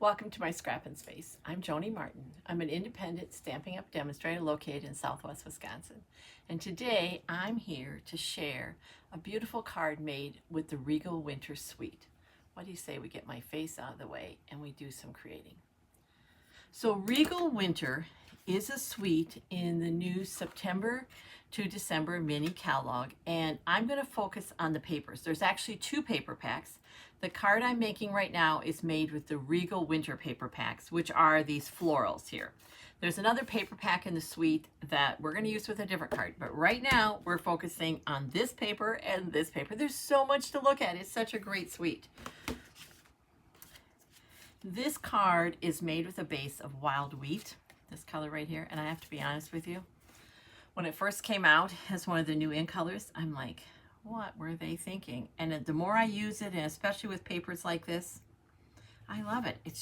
Welcome to my Scrappin space. I'm Joni Martin. I'm an independent Stampin' Up demonstrator located in Southwest Wisconsin. And today I'm here to share a beautiful card made with the Regal Winter suite. What do you say we get my face out of the way and we do some creating? So Regal Winter is a suite in the new September to December mini catalog, and I'm going to focus on the papers. There's actually two paper packs. The card I'm making right now is made with the Regal Winter paper packs, which are these florals here. There's another paper pack in the suite that we're going to use with a different card, but right now we're focusing on this paper and this paper. There's so much to look at. It's such a great suite. This card is made with a base of wild wheat, this color right here, and I have to be honest with you, when it first came out as one of the new in colors, I'm like, what were they thinking? And the more I use it, and especially with papers like this, I love it. It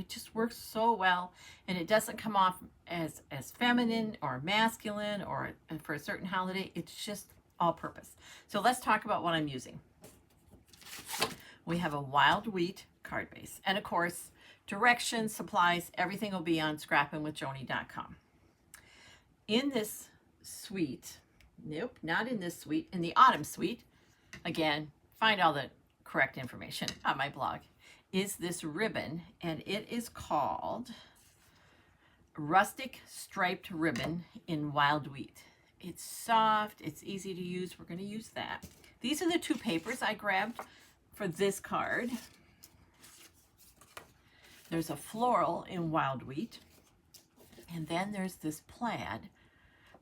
just works so well, and it doesn't come off as feminine or masculine or for a certain holiday. It's just all purpose. So let's talk about what I'm using. We have a wild wheat card base, and of course, directions, supplies, everything will be on scrappinwithjoni.com. In this suite, nope, not in this suite, in the autumn suite, again, find all the correct information on my blog, is this ribbon, and it is called Rustic Striped Ribbon in Wild Wheat. It's soft, it's easy to use. We're going to use that. These are the two papers I grabbed for this card. There's a floral in wild wheat, and then there's this plaid,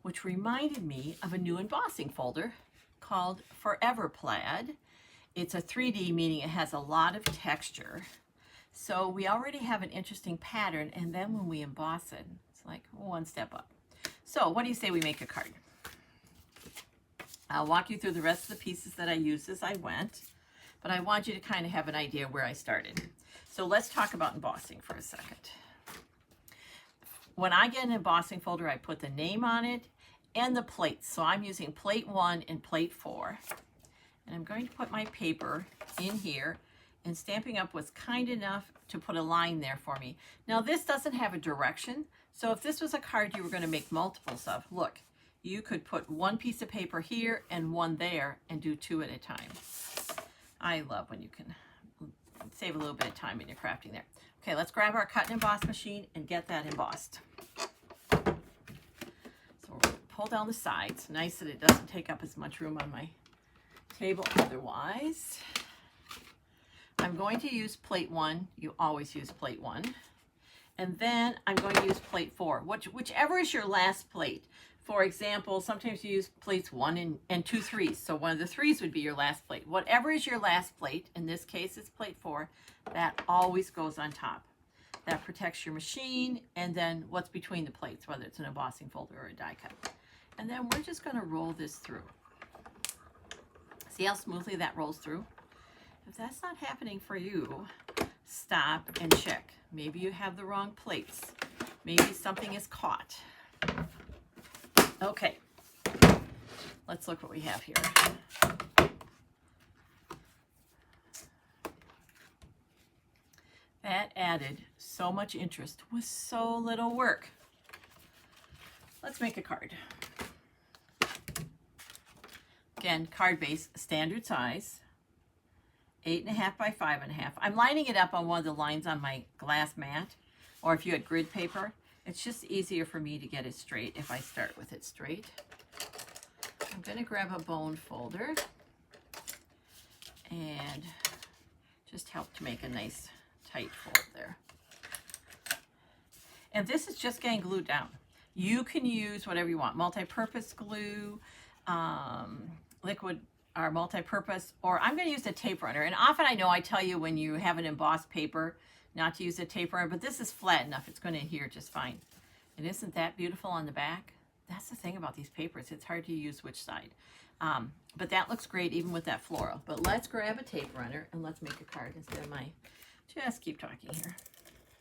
which reminded me of a new embossing folder called Forever Plaid. It's a 3D, meaning it has a lot of texture. So we already have an interesting pattern, and then when we emboss it, it's like one step up. So what do you say we make a card? I'll walk you through the rest of the pieces that I used as I went, but I want you to kind of have an idea where I started. So let's talk about embossing for a second. When I get an embossing folder, I put the name on it and the plates. So I'm using plate 1 and plate 4. And I'm going to put my paper in here, and Stampin' Up was kind enough to put a line there for me. Now this doesn't have a direction, so if this was a card you were going to make multiples of, look, you could put one piece of paper here and one there and do two at a time. I love when you can save a little bit of time in your crafting there. Okay, let's grab our cut and emboss machine and get that embossed. So we're going to pull down the sides. Nice that it doesn't take up as much room on my table otherwise. I'm going to use plate 1. You always use plate 1. And then I'm going to use plate 4, whichever is your last plate. For example, sometimes you use plates 1 and 2 3s. So one of the 3s would be your last plate. Whatever is your last plate, in this case it's plate 4, that always goes on top. That protects your machine, and then what's between the plates, whether it's an embossing folder or a die cut. And then we're just going to roll this through. See how smoothly that rolls through? If that's not happening for you, stop and check. Maybe you have the wrong plates. Maybe something is caught. Okay, let's look what we have here. That added so much interest with so little work. Let's make a card. Again, card base, standard size, 8.5 by 5.5. I'm lining it up on one of the lines on my glass mat, or if you had grid paper. It's just easier for me to get it straight if I start with it straight. I'm going to grab a bone folder and just help to make a nice tight fold there. And this is just getting glued down. You can use whatever you want, multi-purpose glue, liquid or multi-purpose, or I'm going to use a tape runner. And often I know I tell you when you have an embossed paper not to use a tape runner, but this is flat enough. It's going to adhere just fine. And isn't that beautiful on the back? That's the thing about these papers. It's hard to use which side. But that looks great even with that floral. But let's grab a tape runner and let's make a card instead of my, just keep talking here.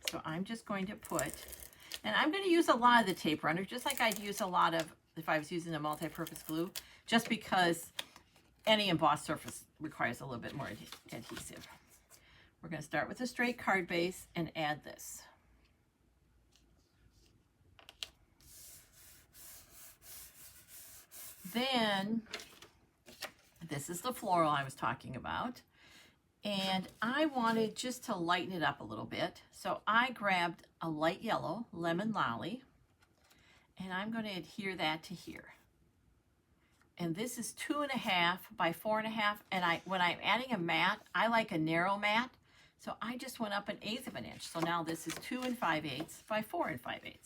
So I'm just going to put, and I'm going to use a lot of the tape runner, just like I'd use a lot of, if I was using a multi-purpose glue, just because any embossed surface requires a little bit more adhesive. We're going to start with a straight card base and add this. Then, this is the floral I was talking about. And I wanted just to lighten it up a little bit. So I grabbed a light yellow, Lemon Lolly, and I'm going to adhere that to here. And this is 2.5 by 4.5. And when I'm adding a mat, I like a narrow mat. So I just went up 1/8 of an inch. So now this is 2 5/8 by 4 5/8.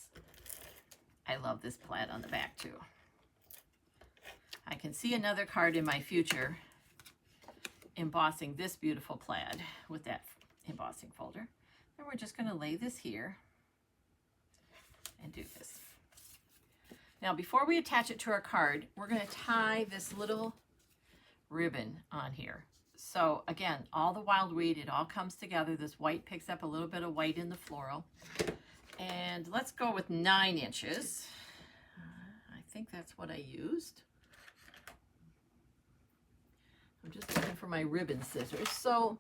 I love this plaid on the back too. I can see another card in my future embossing this beautiful plaid with that embossing folder. And we're just going to lay this here and do this. Now, before we attach it to our card, we're going to tie this little ribbon on here. So again, all the wild weed, it all comes together. This white picks up a little bit of white in the floral. And let's go with 9 inches. I think that's what I used. I'm just looking for my ribbon scissors. So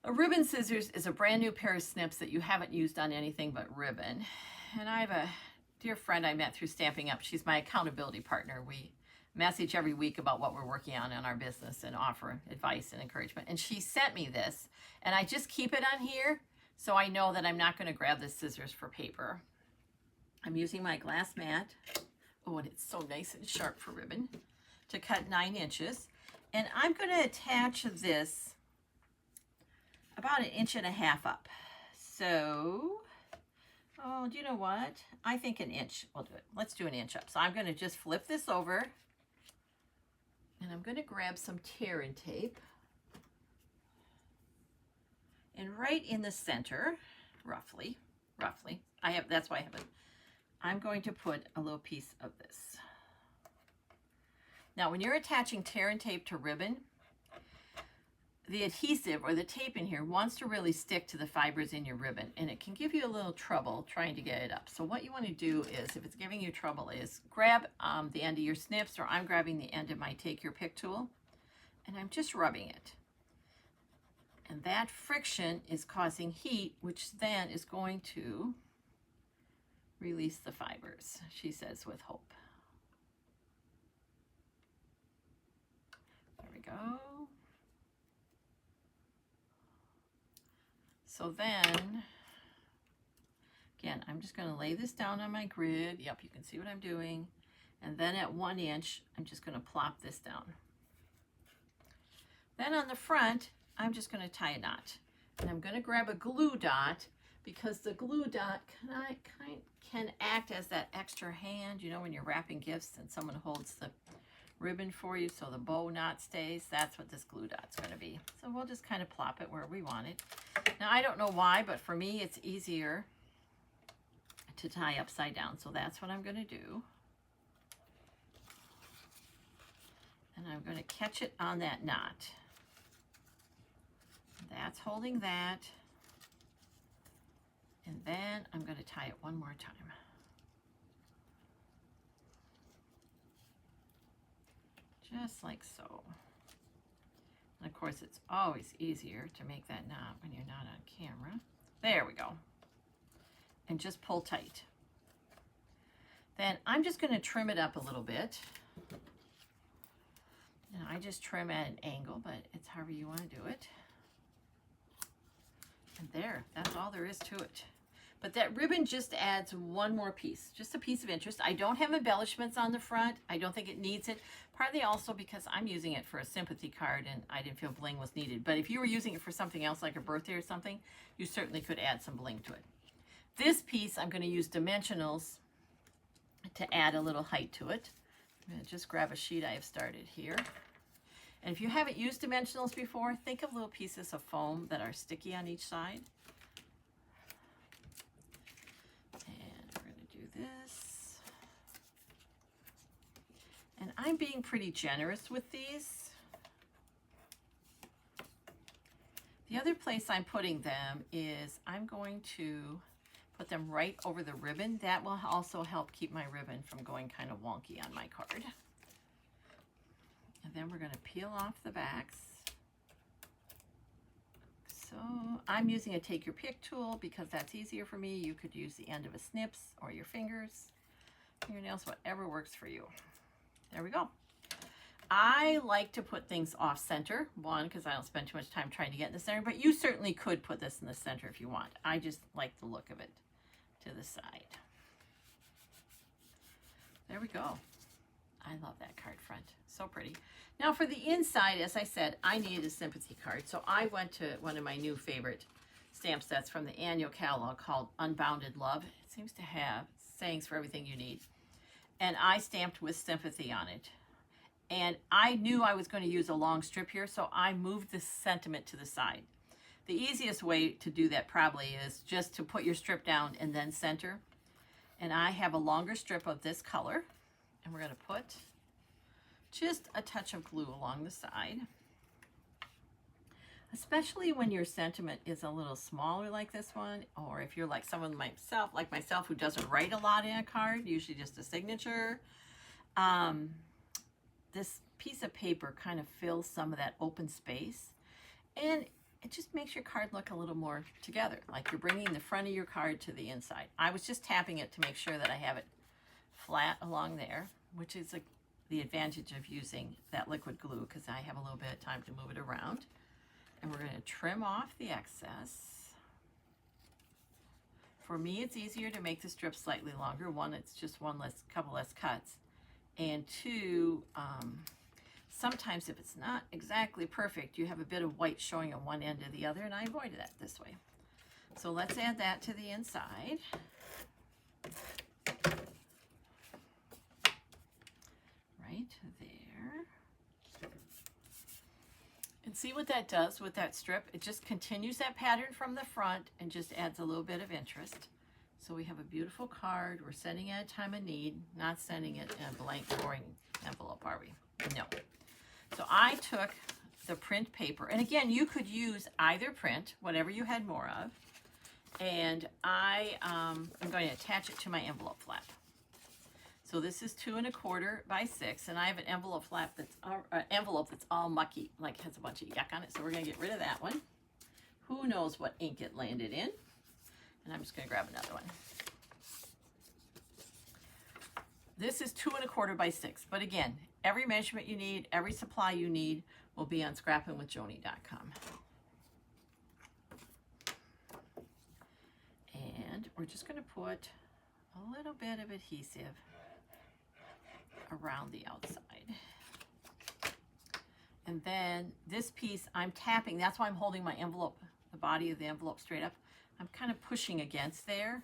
a ribbon scissors is a brand new pair of snips that you haven't used on anything but ribbon. And I have a dear friend I met through Stampin' Up. She's my accountability partner. We message every week about what we're working on in our business and offer advice and encouragement. And she sent me this, and I just keep it on here so I know that I'm not going to grab the scissors for paper. I'm using my glass mat. Oh, and it's so nice and sharp for ribbon, to cut 9 inches. And I'm going to attach this about 1.5 inches up. So, oh, do you know what? I think 1 inch will do it. Let's do 1 inch up. So I'm going to just flip this over, and I'm going to grab some tear and tape. And right in the center, roughly, that's why I have it. I'm going to put a little piece of this. Now, when you're attaching tear and tape to ribbon, the adhesive or the tape in here wants to really stick to the fibers in your ribbon, and it can give you a little trouble trying to get it up. So what you want to do is, if it's giving you trouble, is grab the end of your snips, or I'm grabbing the end of my Take Your Pick tool, and I'm just rubbing it. And that friction is causing heat, which then is going to release the fibers, she says with hope. There we go. So then, again, I'm just going to lay this down on my grid. Yep, you can see what I'm doing. And then at 1 inch, I'm just going to plop this down. Then on the front, I'm just going to tie a knot. And I'm going to grab a glue dot, because the glue dot can act as that extra hand, you know, when you're wrapping gifts and someone holds the ribbon for you so the bow knot stays. That's what this glue dot's going to be. So we'll just kind of plop it where we want it. Now, I don't know why, but for me, it's easier to tie upside down. So that's what I'm going to do. And I'm going to catch it on that knot. That's holding that. And then I'm going to tie it one more time. Just like so. And of course, it's always easier to make that knot when you're not on camera. There we go. And just pull tight. Then I'm just going to trim it up a little bit. And I just trim at an angle, but it's however you want to do it. And there, that's all there is to it. But that ribbon just adds one more piece, just a piece of interest. I don't have embellishments on the front. I don't think it needs it. Partly also because I'm using it for a sympathy card and I didn't feel bling was needed. But if you were using it for something else like a birthday or something, you certainly could add some bling to it. This piece, I'm going to use dimensionals to add a little height to it. I'm going to just grab a sheet I have started here. And if you haven't used dimensionals before, think of little pieces of foam that are sticky on each side. And we're going to do this. And I'm being pretty generous with these. The other place I'm putting them is I'm going to put them right over the ribbon. That will also help keep my ribbon from going kind of wonky on my card. And then we're going to peel off the backs. So I'm using a take your pick tool because that's easier for me. You could use the end of a snips or your fingers, fingernails, whatever works for you. There we go. I like to put things off center, one, because I don't spend too much time trying to get in the center, but you certainly could put this in the center if you want. I just like the look of it to the side. There we go. I love that card front. So pretty. Now for the inside, as I said, I needed a sympathy card. So I went to one of my new favorite stamp sets from the annual catalog called Unbounded Love. It seems to have sayings for everything you need. And I stamped with sympathy on it. And I knew I was going to use a long strip here, so I moved the sentiment to the side. The easiest way to do that probably is just to put your strip down and then center. And I have a longer strip of this color, and we're going to put just a touch of glue along the side. Especially when your sentiment is a little smaller like this one, or if you're like someone like myself who doesn't write a lot in a card, usually just a signature. This piece of paper kind of fills some of that open space, and it just makes your card look a little more together, like you're bringing the front of your card to the inside. I was just tapping it to make sure that I have it flat along there, which is the advantage of using that liquid glue, because I have a little bit of time to move it around. And we're going to trim off the excess. For me, it's easier to make the strip slightly longer. One, it's just couple less cuts. And two, sometimes if it's not exactly perfect, you have a bit of white showing on one end or the other, and I avoided that this way. So let's add that to the inside. Right there. And see what that does with that strip? It just continues that pattern from the front and just adds a little bit of interest. So we have a beautiful card. We're sending it at a time of need, not sending it in a blank, boring envelope, are we? No. So I took the print paper, and again, you could use either print, whatever you had more of, and I'm going to attach it to my envelope flap. So this is 2 1/4 by 6, and I have an envelope flap that's all mucky, like has a bunch of yuck on it. So we're going to get rid of that one. Who knows what ink it landed in? And I'm just going to grab another one. This is 2 1/4 by 6, but again, every measurement you need, every supply you need will be on scrappinwithjoni.com. And we're just going to put a little bit of adhesive around the outside. And then this piece I'm tapping, that's why I'm holding my envelope, the body of the envelope straight up. I'm kind of pushing against there,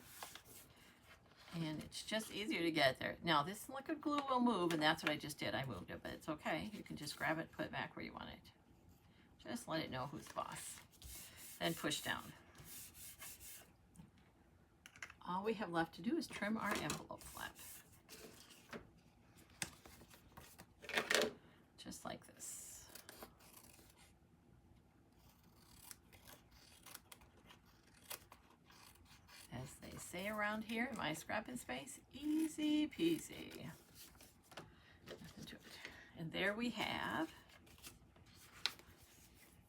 and it's just easier to get there. Now this liquid glue will move, and that's what I just did. I moved it, but it's okay. You can just grab it, put it back where you want it. Just let it know who's boss. Then push down. All we have left to do is trim our envelope flap. Just like this. As they say around here in my scrapping space, easy peasy. Nothing to it. And there we have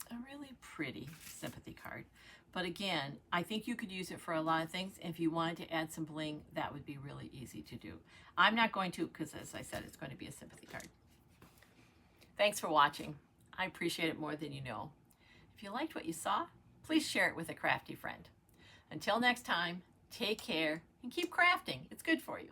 a really pretty sympathy card. But again, I think you could use it for a lot of things. If you wanted to add some bling, that would be really easy to do. I'm not going to, because as I said, it's going to be a sympathy card. Thanks for watching. I appreciate it more than you know. If you liked what you saw, please share it with a crafty friend. Until next time, take care and keep crafting. It's good for you.